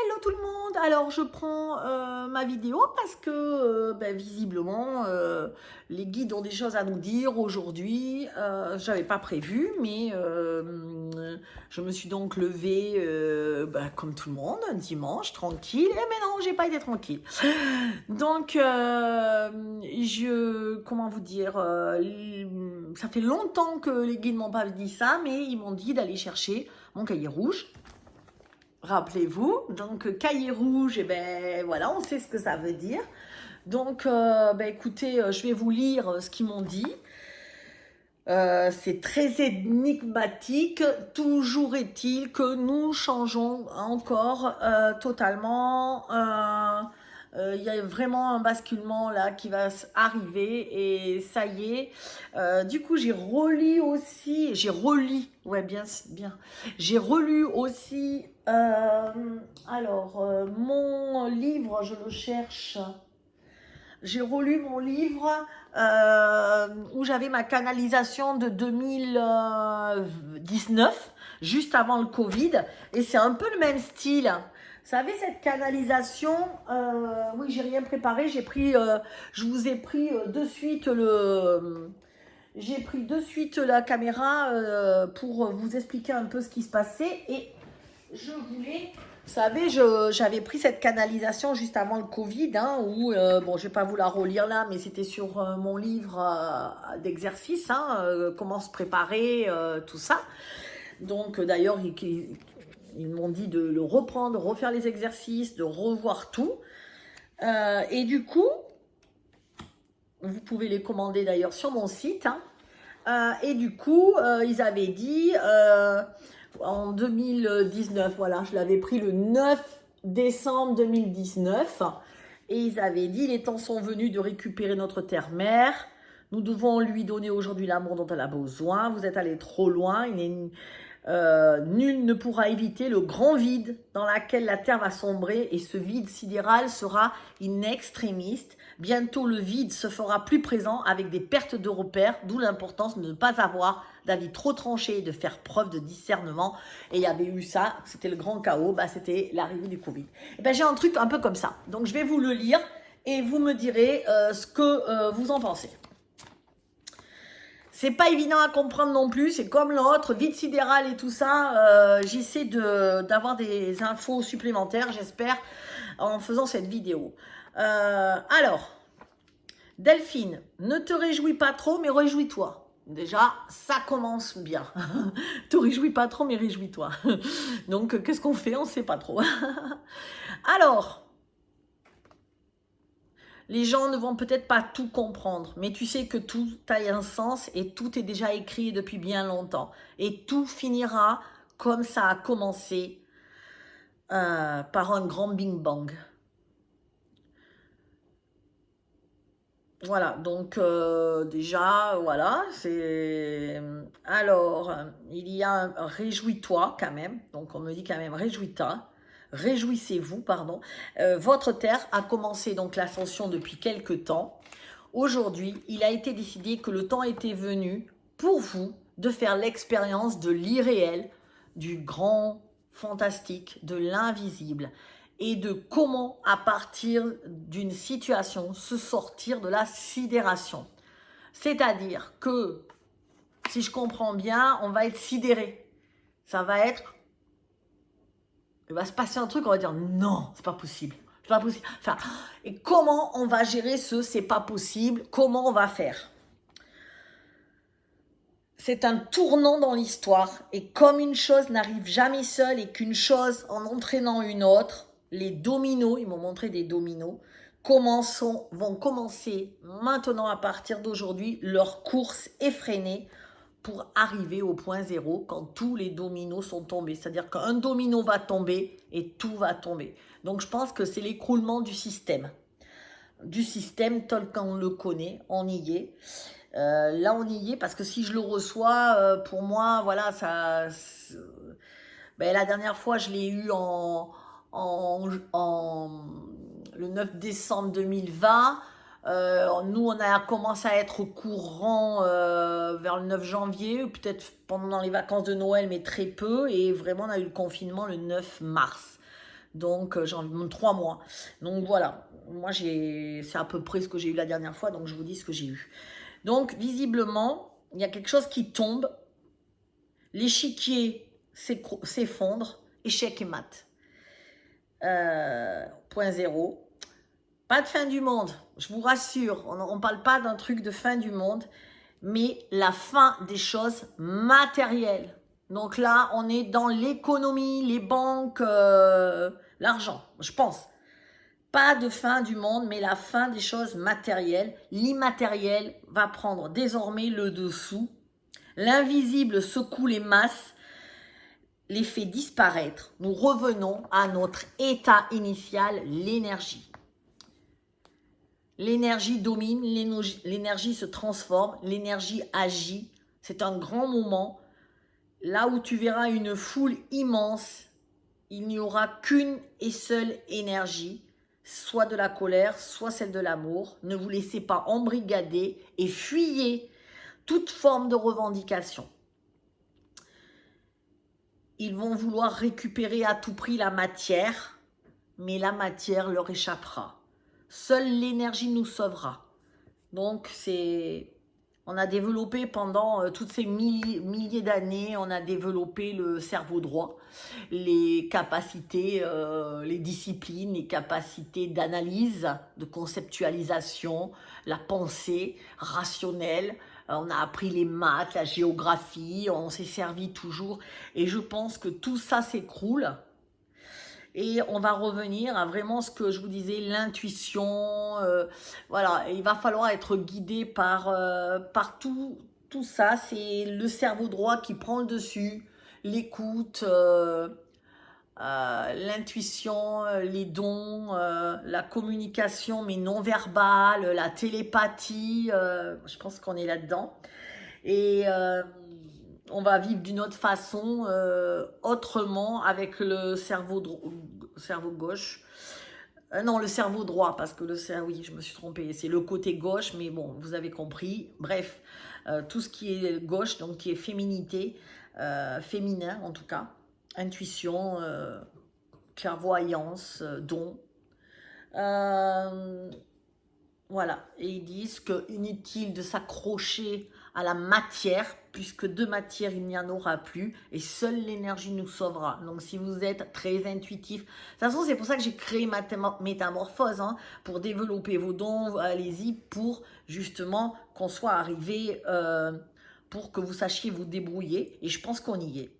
Hello tout le monde. Alors je prends ma vidéo parce que visiblement les guides ont des choses à nous dire aujourd'hui. J'avais pas prévu, mais je me suis donc levée comme tout le monde un dimanche tranquille. Mais non, j'ai pas été tranquille. Donc comment vous dire, ça fait longtemps que les guides m'ont pas dit ça, mais ils m'ont dit d'aller chercher mon cahier rouge. Rappelez-vous, donc cahier rouge, et ben voilà, on sait ce que ça veut dire. Donc, écoutez, je vais vous lire ce qu'ils m'ont dit. C'est très énigmatique. Toujours est-il que nous changeons encore totalement. Il y a vraiment un basculement là qui va arriver et ça y est. Du coup, ouais, bien, bien. J'ai relu aussi. Mon livre, je le cherche. J'ai relu mon livre où j'avais ma canalisation de 2019, juste avant le Covid, et c'est un peu le même style. Vous savez, cette canalisation, oui, j'ai rien préparé, je vous ai pris de suite j'ai pris de suite la caméra pour vous expliquer un peu ce qui se passait, et je voulais... Vous savez, j'avais pris cette canalisation juste avant le Covid, où, bon, je vais pas vous la relire là, mais c'était sur mon livre d'exercice, comment se préparer, tout ça. Donc, d'ailleurs, ils m'ont dit de le reprendre, de refaire les exercices, de revoir tout. Et du coup, vous pouvez les commander d'ailleurs sur mon site. Et du coup, ils avaient dit... en 2019, voilà, je l'avais pris le 9 décembre 2019 et ils avaient dit les temps sont venus de récupérer notre terre-mère. Nous devons lui donner aujourd'hui l'amour dont elle a besoin. Vous êtes allé trop loin. Nul ne pourra éviter le grand vide dans lequel la terre va sombrer et ce vide sidéral sera in extremis. Bientôt le vide se fera plus présent avec des pertes de repères, d'où l'importance de ne pas avoir d'avis trop tranché et de faire preuve de discernement. Et il y avait eu ça, c'était le grand chaos, c'était l'arrivée du Covid. Et ben, j'ai un truc un peu comme ça. Donc je vais vous le lire et vous me direz ce que vous en pensez. C'est pas évident à comprendre non plus, c'est comme l'autre, vide sidéral et tout ça. J'essaie d'avoir des infos supplémentaires, j'espère, en faisant cette vidéo. Alors, Delphine, ne te réjouis pas trop, mais réjouis-toi. Déjà, ça commence bien. Te réjouis pas trop, mais réjouis-toi. Donc, qu'est-ce qu'on fait? On ne sait pas trop. Alors, les gens ne vont peut-être pas tout comprendre, mais tu sais que tout a un sens et tout est déjà écrit depuis bien longtemps. Et tout finira comme ça a commencé, par un grand Bing Bang. Voilà, donc déjà, voilà, c'est... Alors, il y a un réjouis-toi quand même, donc on me dit quand même réjouis-toi, réjouissez-vous, pardon. Votre terre a commencé donc l'ascension depuis quelque temps. Aujourd'hui, il a été décidé que le temps était venu pour vous de faire l'expérience de l'irréel, du grand fantastique, de l'invisible et de comment, à partir d'une situation, se sortir de la sidération. C'est-à-dire que, si je comprends bien, on va être sidéré. Ça va être... Il va se passer un truc, on va dire non, c'est pas possible. C'est pas possible. Enfin, et comment on va gérer ce c'est pas possible? Comment on va faire? C'est un tournant dans l'histoire et comme une chose n'arrive jamais seule et qu'une chose en entraînant une autre, les dominos, ils m'ont montré des dominos, vont commencer maintenant à partir d'aujourd'hui leur course effrénée pour arriver au point zéro quand tous les dominos sont tombés. C'est-à-dire qu'un domino va tomber et tout va tomber. Donc je pense que c'est l'écroulement du système. Du système tel qu'on le connaît, on y est. Là, on y est parce que si je le reçois, pour moi, voilà, ça. La dernière fois, je l'ai eu le 9 décembre 2020. Nous, on a commencé à être au courant vers le 9 janvier, peut-être pendant les vacances de Noël, mais très peu. Et vraiment, on a eu le confinement le 9 mars. Donc, j'ai envie de 3 mois. Donc, voilà. Moi, c'est à peu près ce que j'ai eu la dernière fois. Donc, je vous dis ce que j'ai eu. Donc, visiblement, il y a quelque chose qui tombe. L'échiquier s'effondre. Échec et mat. Point zéro. Pas de fin du monde. Je vous rassure. On ne parle pas d'un truc de fin du monde. Mais la fin des choses matérielles. Donc là, on est dans l'économie, les banques, l'argent, je pense. Pas de fin du monde, mais la fin des choses matérielles. L'immatériel va prendre désormais le dessous. L'invisible secoue les masses, les fait disparaître. Nous revenons à notre état initial, l'énergie. L'énergie domine, l'énergie se transforme, l'énergie agit. C'est un grand moment. Là où tu verras une foule immense, il n'y aura qu'une et seule énergie, soit de la colère, soit celle de l'amour. Ne vous laissez pas embrigader et fuyez toute forme de revendication. Ils vont vouloir récupérer à tout prix la matière, mais la matière leur échappera. Seule l'énergie nous sauvera. Donc, on a développé pendant toutes ces milliers d'années, on a développé le cerveau droit, les capacités, les disciplines, les capacités d'analyse, de conceptualisation, la pensée rationnelle. On a appris les maths, la géographie, on s'est servi toujours. Et je pense que tout ça s'écroule. Et on va revenir à vraiment ce que je vous disais, l'intuition. Voilà, il va falloir être guidé par tout ça. C'est le cerveau droit qui prend le dessus, l'écoute, l'intuition, les dons, la communication mais non verbale, la télépathie. Je pense qu'on est là-dedans. Et on va vivre d'une autre façon, autrement, avec le cerveau gauche. Non, le cerveau droit, parce que oui, je me suis trompée, c'est le côté gauche, mais bon, vous avez compris. Bref, tout ce qui est gauche, donc qui est féminité, féminin en tout cas, intuition, clairvoyance, don. Voilà, et ils disent que inutile de s'accrocher à la matière, puisque de matière il n'y en aura plus, et seule l'énergie nous sauvera. Donc si vous êtes très intuitif, de toute façon c'est pour ça que j'ai créé Métamorphose, hein, pour développer vos dons, allez-y, pour justement qu'on soit arrivé, pour que vous sachiez vous débrouiller, et je pense qu'on y est.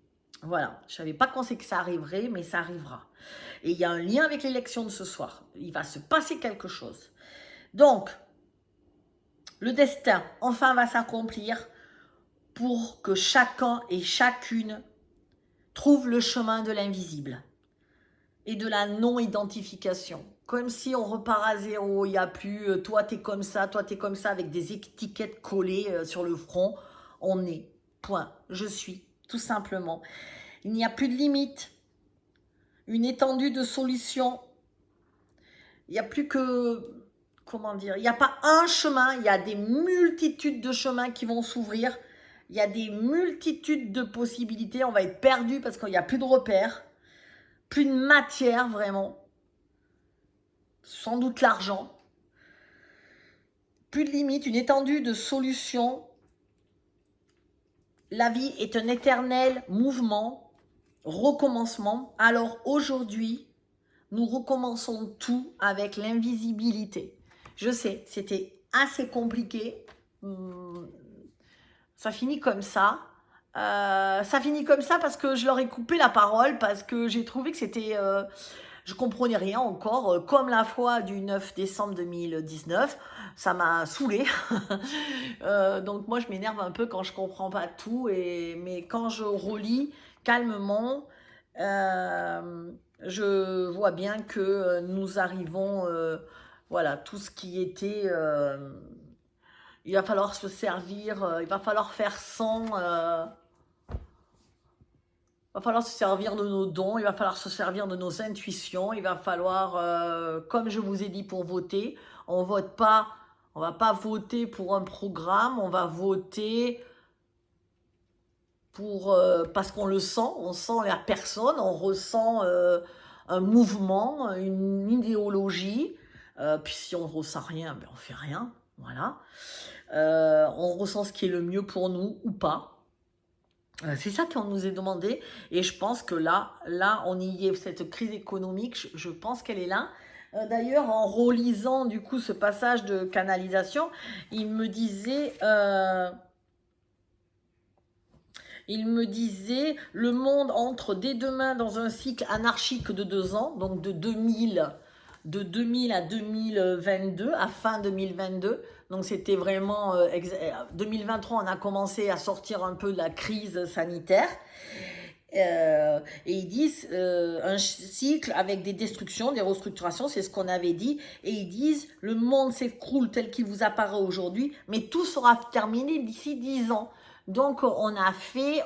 Voilà, je ne savais pas quand c'est que ça arriverait, mais ça arrivera. Et il y a un lien avec l'élection de ce soir, il va se passer quelque chose. Donc, le destin, enfin, va s'accomplir pour que chacun et chacune trouve le chemin de l'invisible et de la non-identification. Comme si on repart à zéro, il n'y a plus toi t'es comme ça, avec des étiquettes collées sur le front. On est, point, je suis, tout simplement. Il n'y a plus de limite, une étendue de solutions. Il n'y a plus que... Comment dire, il n'y a pas un chemin, il y a des multitudes de chemins qui vont s'ouvrir, il y a des multitudes de possibilités, on va être perdu parce qu'il n'y a plus de repères, plus de matière vraiment, sans doute l'argent, plus de limites, une étendue de solutions. La vie est un éternel mouvement, recommencement. Alors aujourd'hui, nous recommençons tout avec l'invisibilité. Je sais, c'était assez compliqué. Ça finit comme ça. Ça finit comme ça parce que je leur ai coupé la parole, parce que j'ai trouvé que c'était... je comprenais rien encore, comme la fois du 9 décembre 2019. Ça m'a saoulée. Donc moi, je m'énerve un peu quand je comprends pas tout. Mais quand je relis calmement... je vois bien que nous arrivons, voilà, tout ce qui était, il va falloir se servir, il va falloir faire sans, il va falloir se servir de nos dons, il va falloir se servir de nos intuitions, il va falloir, comme je vous ai dit pour voter, on vote pas, on va pas voter pour un programme, on va voter pour, parce qu'on le sent, on sent la personne, on ressent un mouvement, une idéologie. Puis si on ne ressent rien, ben on fait rien. Voilà. On ressent ce qui est le mieux pour nous ou pas. C'est ça qu'on nous est demandé. Et je pense que là on y est. Cette crise économique, je pense qu'elle est là. D'ailleurs, en relisant du coup ce passage de canalisation, il me disait... le monde entre dès demain dans un cycle anarchique de 2 ans, donc de 2000 à 2022, à fin 2022. Donc c'était vraiment 2023, on a commencé à sortir un peu de la crise sanitaire. Et ils disent un cycle avec des destructions, des restructurations, c'est ce qu'on avait dit. Et ils disent le monde s'écroule tel qu'il vous apparaît aujourd'hui, mais tout sera terminé d'ici 10 ans. Donc on a fait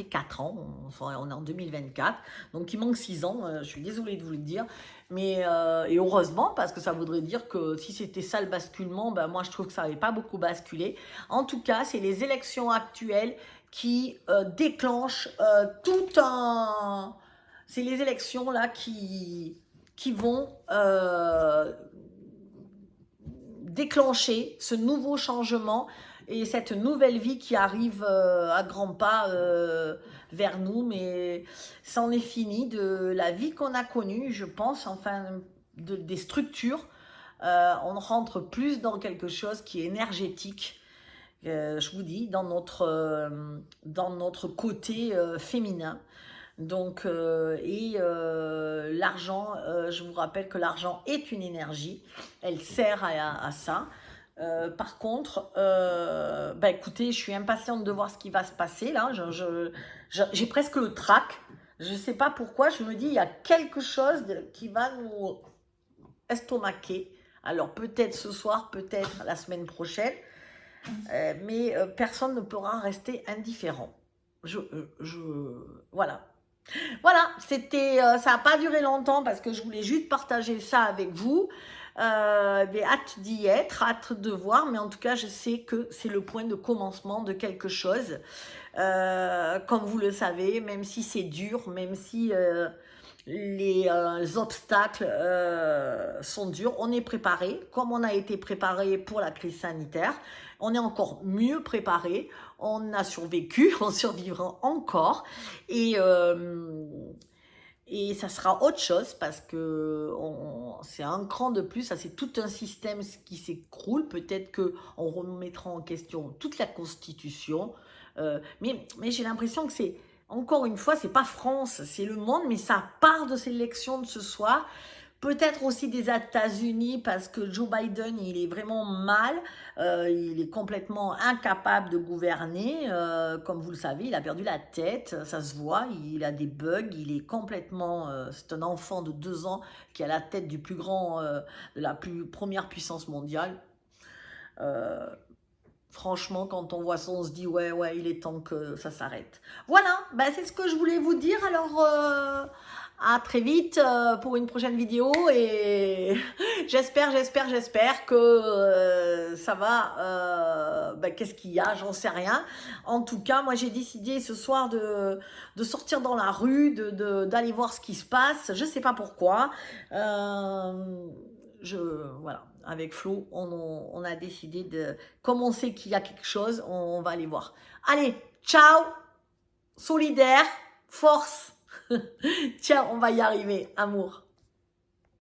4 ans, on est en 2024, donc il manque 6 ans, je suis désolée de vous le dire, mais et heureusement, parce que ça voudrait dire que si c'était ça le basculement, ben moi je trouve que ça n'avait pas beaucoup basculé. En tout cas, c'est les élections actuelles qui déclenchent tout un... C'est les élections là qui vont déclencher ce nouveau changement et cette nouvelle vie qui arrive à grands pas vers nous, mais c'en est fini de la vie qu'on a connue, je pense, enfin, des structures. On rentre plus dans quelque chose qui est énergétique, je vous dis, dans notre côté féminin. Donc, l'argent, je vous rappelle que l'argent est une énergie, elle sert à ça. Par contre, écoutez, je suis impatiente de voir ce qui va se passer là. J'ai presque le trac. Je ne sais pas pourquoi. Je me dis, il y a quelque chose qui va nous estomaquer. Alors peut-être ce soir, peut-être la semaine prochaine. Mais personne ne pourra rester indifférent. Voilà. Voilà, ça n'a pas duré longtemps parce que je voulais juste partager ça avec vous. Mais hâte d'y être, hâte de voir, mais en tout cas, je sais que c'est le point de commencement de quelque chose. Comme vous le savez, même si c'est dur, même si les obstacles sont durs, on est préparé, comme on a été préparé pour la crise sanitaire. On est encore mieux préparé, on a survécu, on survivra encore, et ça sera autre chose parce que c'est un cran de plus, ça c'est tout un système qui s'écroule. Peut-être qu'on remettra en question toute la Constitution, mais j'ai l'impression que c'est, encore une fois, c'est pas France, c'est le monde, mais ça part de ces élections de ce soir. Peut-être aussi des États-Unis parce que Joe Biden, il est vraiment mal, il est complètement incapable de gouverner. Comme vous le savez, il a perdu la tête, ça se voit, il a des bugs, il est complètement... c'est un enfant de 2 ans qui a la tête du plus grand, de la première puissance mondiale. Franchement, quand on voit ça, on se dit ouais, il est temps que ça s'arrête. Voilà, c'est ce que je voulais vous dire. Alors, à très vite pour une prochaine vidéo et j'espère que ça va. Qu'est-ce qu'il y a? J'en sais rien. En tout cas, moi j'ai décidé ce soir de sortir dans la rue, d'aller voir ce qui se passe. Je sais pas pourquoi. Voilà, avec Flo, on a décidé de, comme on sait qu'il y a quelque chose, on va aller voir. Allez, ciao, solidaire, force. Tiens, on va y arriver, amour.